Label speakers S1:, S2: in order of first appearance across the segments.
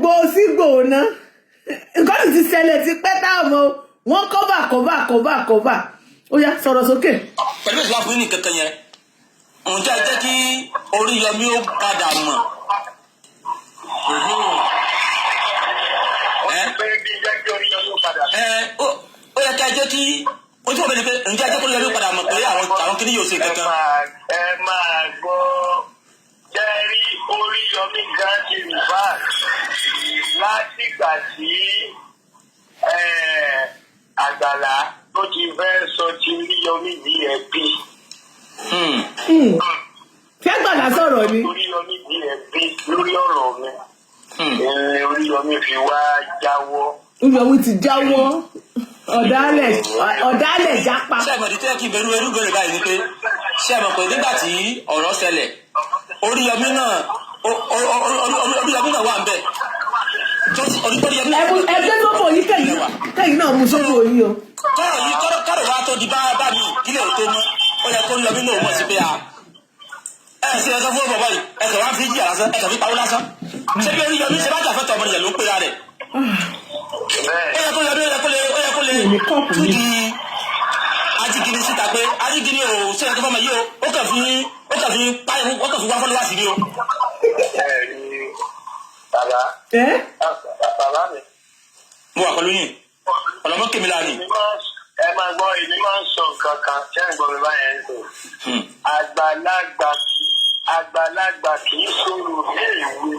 S1: gbogbo sígbò ná nǹkan ti ṣẹlẹ̀ ti pẹ́ táwọn wọ́n cover ó yá sọ̀rọ̀ sókè.
S2: pẹ̀lú ìṣúná fún ní kankan yẹn ǹjẹ́ jẹ́ kí Oríyọmí ó padà mọ̀. ó yẹ ká jẹ́ kí ojú ọ̀bẹ ni pé ǹjẹ́ jẹ́ kó Oríyọmí padà mọ̀ pé àwọn kìíní yóò ṣe kankan.
S3: ẹ máa gbọ́ jẹ́rí Oríyọmí gan ti rìbá látìgbà tí Àgbàlá tó ti fẹ́ sọ ti Oríyọmí di ẹbí.
S1: Ṣé Àgbàlá sọ̀rọ̀ ni?
S3: Oríyọmí di ẹbí lórí ọ̀rọ̀ mi. Oríyọmí fi wá jáwọ́.
S1: Oríyọmí ti jáwọ́ ọ̀dàlẹ̀ jápa.
S2: ṣé ẹ̀mọ̀ dídí kí bẹ̀rù bẹ̀rẹ̀ báyìí ni pé ṣé ẹ̀mọ̀ pé nígbà tí ọ̀rọ̀ ṣẹlẹ̀ Oríyọmí náà wà ń bẹ̀.
S1: ẹgbẹ́ tó bò yín kẹ́yìn náà mú sóbò yín o.
S2: kọ́rọ̀ wa tó di bá mi kílẹ̀ ò tó mú ó yẹ kó Oríyọmí náà mọ̀ sí pé ṣe ẹsẹ fún bàbá yìí ẹsẹ wá fi jí àlásán ẹsẹ fi pawó lásán ṣé bí Oríyọmí ṣe bá jà fẹ́tọ̀ ọmọnìyàn ló ń pera rẹ̀. ó yẹ kó lè tún di ajígiri síta pé ajígiri ò ṣe ẹsẹ fọmọ yìí o ó kàn fi wá fọlọ́wà sí ni o.
S3: Bàbá mi.
S2: mo wà pẹ̀lú yín ọ̀lọ́mọ kèmí láàrin.
S3: Ẹ máa gbọ́ èmi máa ń sọ nǹkan kan ṣé ń gbọ́ mi báyẹn ń sọ. Àgbàlagbà kì í sọ̀rọ̀ ní ìwé.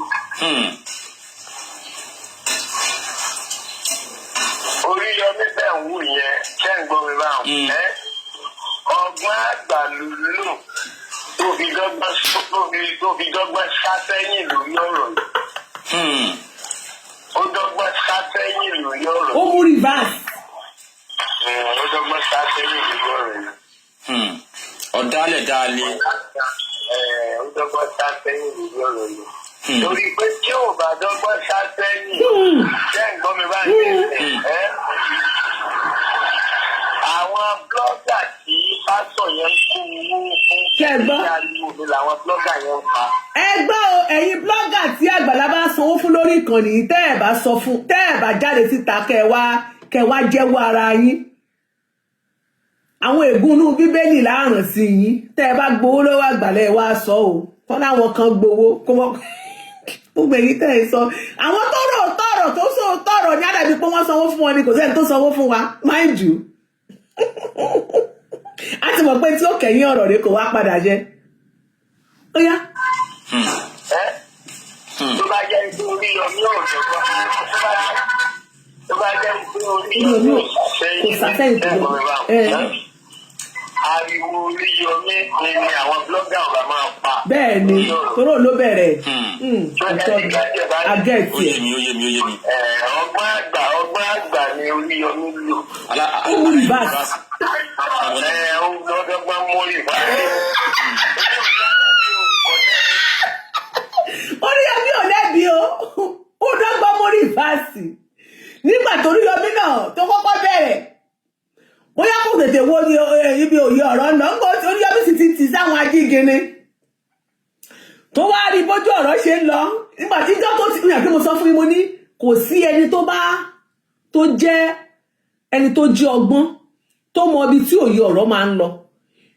S3: Oríyọmí bẹ́ẹ̀ ń wù yẹn ṣé ń gbọ́ mi báyẹn. Ọgbọ́n àgbà ló lò tó fi dọ́gbọ́n sásẹ́yìn lórí ọ̀rọ̀ yìí. Ó dọ́gbọ́n sásẹ́yìn lórí ọ̀rọ̀ yìí.
S1: Ó mú rìvásì.
S3: Ó dọ́gbọ́n sásẹ́yìn lórí ọ̀rọ̀ yìí.
S2: Ọ̀dàlẹ̀ dáálé.
S3: Ó dọ́gbọ́n sásẹ́yìn lórí ọ̀rọ̀ yìí. Torí pé tí ò bá dọ́gbọ́n sásẹ́yìn jẹ́ ǹgbọ́n mi bá ń gbé àwọn blọ́gà tí pásọ̀ yẹn ń kó owó fún ìyáàlú mi làwọn blọ́gà yẹn ń pa.
S1: Ẹ gbọ́ o ẹ̀yin blọ́gà tí Àgbàlá bá sanwó fún lórí ìkànnì tẹ́ ẹ̀ bá sọ fún tẹ́ ẹ̀ bá jáde síta kẹ́ wá jẹ́wọ́ ara yín. Àwọn ègúnnú Bíbélì láàrán sí yín tẹ́ ẹ bá gbowó lọ́wọ́ Àgbàlá ẹ wá sọ o kọ́ láwọn kan gbowó kó wọ́n gbogbo èyí tẹ́ ẹ sọ àwọn tó sọ tọ̀rọ̀ ní àdàbí pé wọ́n sanwó fún wọn ni kò sẹ́ni tó sanwó fún wa mind you. A ti mọ̀ pé tí ó kẹ̀yìn ọ̀rọ̀ rẹ̀ kò wá padà jẹ́. Ó yá.
S3: Tó bá jẹ́ ikú Oríyọmí ọ̀dọ́gbọ́n tó bá jẹ́ ikú Oríyọmí
S1: kò sàfẹ́yìn tó lọ.
S3: Ariwo Oríyọmí ni àwọn blọ́gà ọ̀gá máa pa.
S1: Bẹ́ẹ̀ ni toró ló bẹ̀rẹ̀. Agẹ́ẹ̀tì ẹ̀.
S2: Ó yé mi.
S3: Ọgbọ́n àgbà ni Oríyọmí lò.
S1: Ó mú rìbáàsì.
S3: Ó lọ́dọ́gbọ́n mú rìbáàsì.
S1: Oríyọmí ò lẹ́bi o ó dọ́gbọ́n mú rìbáàsì nígbà tó Oríyọmí náà tó kọ́kọ́ bẹ̀rẹ̀ bóyá kò tètè wo ibi òye ọ̀rọ̀ náà ń gbọ́ tí Oríyọmí sì ti tì sáwọn ajígini tó wá rí bójú ọ̀rọ̀ ṣe ń lọ nígbà tí ìjọ tó ti rìn àti mo sọ fún yín mo ní kò sí ẹni tó jẹ́ ẹni tó jí ọgbọ́n tó mọ ibi tí òye ọ̀rọ̀ máa ń lọ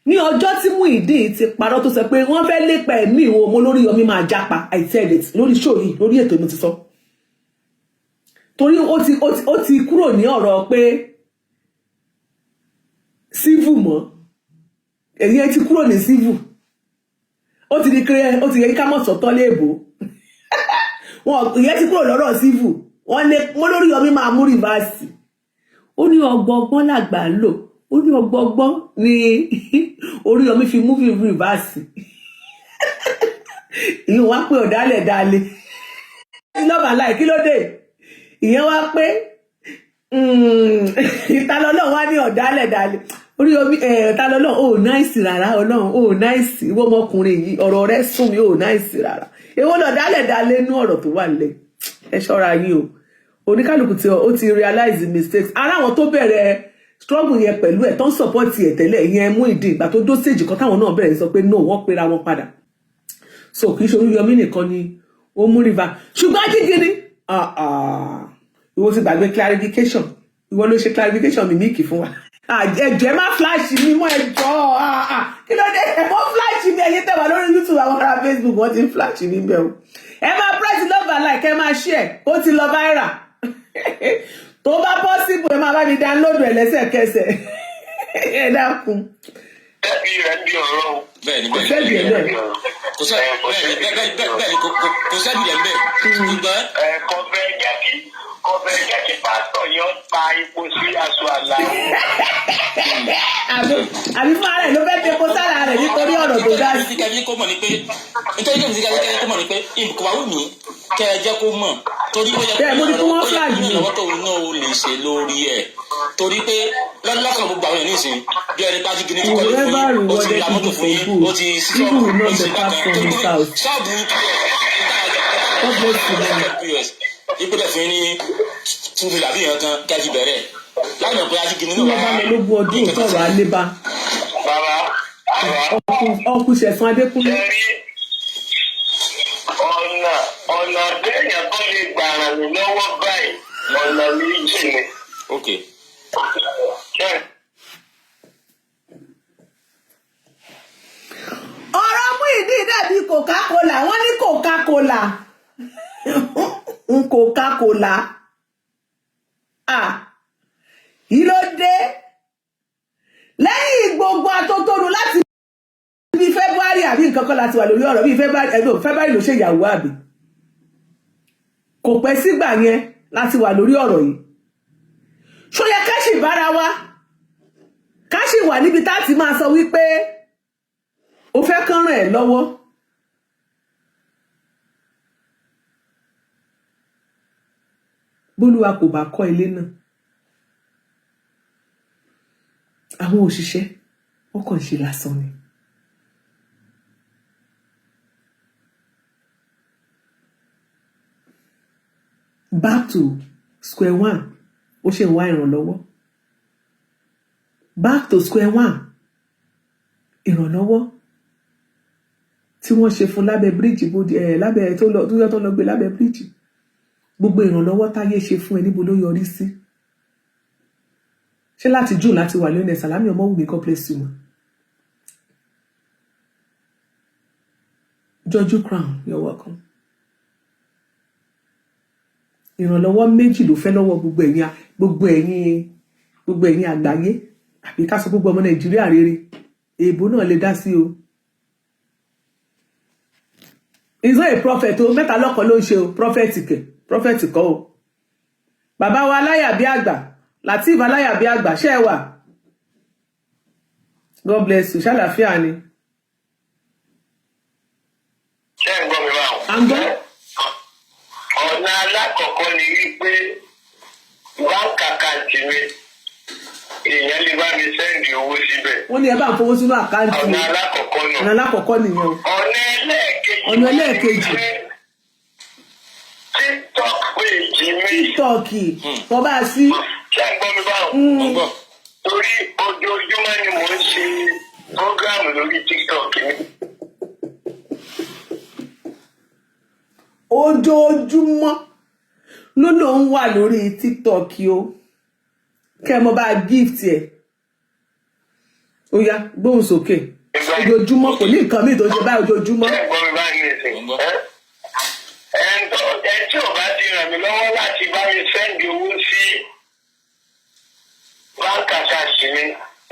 S1: ní ọjọ́ tí Muyideen ti parọ́ tó sọ pé wọ́n fẹ́ lépa ẹ̀mí ìwọ ọmọ Oríyọmí máa jápa I said it lórí show yìí lórí ètò mo ti sọ torí ó ti kúrò ní ọ̀rọ̀ pé civil mọ́ èyí ti kúrò ní civil ó ti di kéré ó ti yẹ ká mọ̀ sọ́tọ́ léèbó ìyẹn ti kúrò lọ́rọ̀ civil wọ́n Oríyọmí máa mú rìvásì ó ní ọgbọ́gbọ́n làgbà ń lò ó ní ọgbọ́gbọ́n ni Oríyọmí fi mú rìvásì ìyẹn wá pé ọ̀dàlẹ̀ dalé lọ́bàá láì kí ló dé ìyẹn wá pé ìtalọ́lọ́ wá ní ọ̀dàlẹ̀ dalé Oríyọmí ìtalọ́lọ́ ò náìsì rárá ọlọ́run ò náìsì ìwọ ọmọkùnrin yìí ọ̀rọ̀ rẹ sún mi ò náìsì rárá èwo lọ̀dàlẹ̀ dalé nú ọ̀rọ̀ tó wà lẹ̀ ẹ ṣọ́ra yìí o oníkálùkù tí ó ti realize mistakes ara àwọn tó bẹ̀rẹ̀ struggle yẹn pẹ̀lú ẹ̀ tó ń support ẹ̀ tẹ́lẹ̀ ìyẹn Muyideen ìgbà tó dó stage kan táwọn náà bẹ̀rẹ̀ sọ pé no wọ́n pera wọn padà so kì í ṣe Oríyọmí nìkan ni ó mú river ṣùgbọ́n ajígiri ìwọ ti gbàgbé clarification ìwọ ló ṣe clarification mímíkì fún wa ẹjọ́ ẹ má flash mi mọ́ ẹjọ́ kí ló dé ẹ mọ́ flash mi ẹ̀yin tẹ́ wà lórí YouTube àwọn ará Facebook wọ́n ti ń flash mi bẹ́ẹ̀ o ẹ máa press love and like ẹ máa share ó ti lọ viral tó bá possible ẹ máa bá mi download ẹ lẹ́sẹ̀kẹsẹ̀ ẹ dákun.
S3: Ẹbí rẹ̀ ń bí ọ̀rọ̀.
S2: Bẹ́ẹ̀ni
S1: kò sẹ́bi ẹ̀ bẹ́ẹ̀.
S2: Kò sẹ́bi ẹ̀ bẹ́ẹ̀. Ṣùgbọ́n.
S3: Kọ̀fẹ́ jẹ́ kí pásítọ̀ yẹn ta epo sí aṣọ Àlàyé.
S1: Àbí fún ara ẹ̀ ló fẹ́ fi epo sára rẹ̀ nítorí ọ̀rọ̀ tó dá sí.
S2: Nítorí kó mọ̀ ni pé kó mọ̀ ni pé kò wá wù mí kẹ́ ẹ jẹ́ kó mọ̀ torí ó yẹ kí ìrànlọ́wọ́ tó náà ó lè ṣe lórí ẹ̀ torí pé lọ́kàn gbogbo àwọn èèyàn nísìn bí ẹni pàṣẹ kìíní tó kọ́lé fún yín ó ti ra mọ́tò fún yín ó ti ṣọ́ọ̀bù ó ti bàkan ṣọ́ọ̀bù ìpínlẹ̀ fún yín ní túnfìlà bí yẹn kan kẹ́ẹ̀fì bẹ̀rẹ̀ láìmọ̀ pé aṣíkì nínú
S1: wà á lógún ọdún sọ̀rọ̀ àlébá ọkùn ṣẹ̀sán Adékúnlé.
S3: ọ̀nà téèyàn tó lè gbà ràn mí lọ́wọ́ báyìí ọ̀nà méjì ni.
S1: ọ̀rọ̀ Muyideen dàbí Coca-Cola wọ́n ní Coca-Cola Coca-Cola yìí ló dé lẹ́yìn gbogbo atótónu láti bí February àbí nǹkan kan láti wà lórí ọ̀rọ̀ bí February ló ṣe ìyàwó àbí kò pẹ́ sígbà yẹn láti wà lórí ọ̀rọ̀ yìí ṣó yẹ ká sì bára wa ká sì wà níbi tá ti máa sọ wípé ó fẹ́ kán ràn ẹ́ lọ́wọ́ bólúwa kò bá kọ́ ilé náà àwọn òṣìṣẹ́ wọ́n kàn ṣe lásán ni back to square one ó ṣe ń wá ìrànlọ́wọ́ back to square one ìrànlọ́wọ́ tí wọ́n ṣe fún lábẹ́ bíríìjì lábẹ́ tó lọ gbé lábẹ́ bíríìjì gbogbo ìrànlọ́wọ́ táyé ṣe fún ẹ níbo ló yọrí sí ṣé láti june láti wà lónìí Salami Ọmọwùmí complex wọn George Crown you're welcome ìrànlọ́wọ́ méjì ló fẹ́ lọ́wọ́ gbogbo ẹ̀yin àgbáyé àbí ká sọ gbogbo ọmọ Nàìjíríà rere èèbó náà lè dá sí o he's not a prophet o mẹ́ta lọ́kọ̀ ló ń ṣe o prophet kọ́ o bàbá wa Aláyàbíàgbà Lateef Aláyàbíàgbà ṣe wà God bless you ṣàlàfíà ni.
S3: ṣé ń gbọ́ mi báwọn.
S1: à ń gbọ́.
S3: ọ̀nà alákọ̀ọ́kọ́ ni wípé báńkì àkáǹtì mi èèyàn lè bá mi sẹ́ǹdì owó síbẹ̀.
S1: wọ́n ní ẹ bá ń fowó sínú àkáǹtì mi.
S3: ọ̀nà alákọ̀ọ́kọ́ náà.
S1: ọ̀nà alákọ̀ọ́kọ́ nìyẹn o.
S3: ọ̀nà ẹlẹ́ẹ̀kejì. TikTok page mi.
S1: TikTok wọ́n bá sí.
S3: ṣé ń gbọ́ mi báwọn. torí ojoojúmọ́ ni mò ń ṣe program lórí TikTok mi.
S1: ojoojúmọ́ ló ń wà lórí TikTok o kẹ́ mo bá gift ẹ̀ ó yá gbóhùn sókè ojoojúmọ́ kò ní nǹkan míì tó ṣe báyìí ojoojúmọ́.
S3: ẹ tí ò bá ti ràn mí lọ́wọ́ láti bá mi sẹ́ndì owó sí báńkì àkáǹtì mi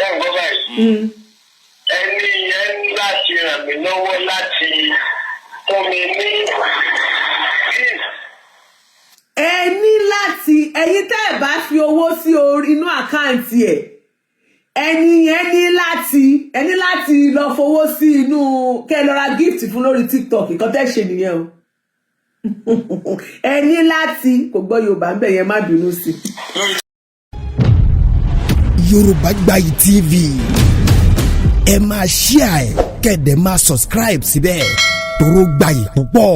S3: ẹ̀ ń gbọ́ báyìí ẹni yẹn láti ràn mí lọ́wọ́ láti fún mi ní
S1: ẹ ní láti ẹ̀yin tẹ́ ẹ bá fi owó sí inú àkáǹtì ẹ̀ ẹni yẹn ní láti lọ fowó sí inú kẹ́ lọ ra gift fún lórí TikTok nǹkan tẹ́ ṣe nìyẹn o ẹ ní láti kò gbọ́ Yorùbá ń bẹ̀ yẹn má bínú sí.
S4: Yorùbá Gbayì TV ẹ máa share ẹ kẹ́dẹ̀ máa subscribe síbẹ̀ toró gbayì púpọ̀.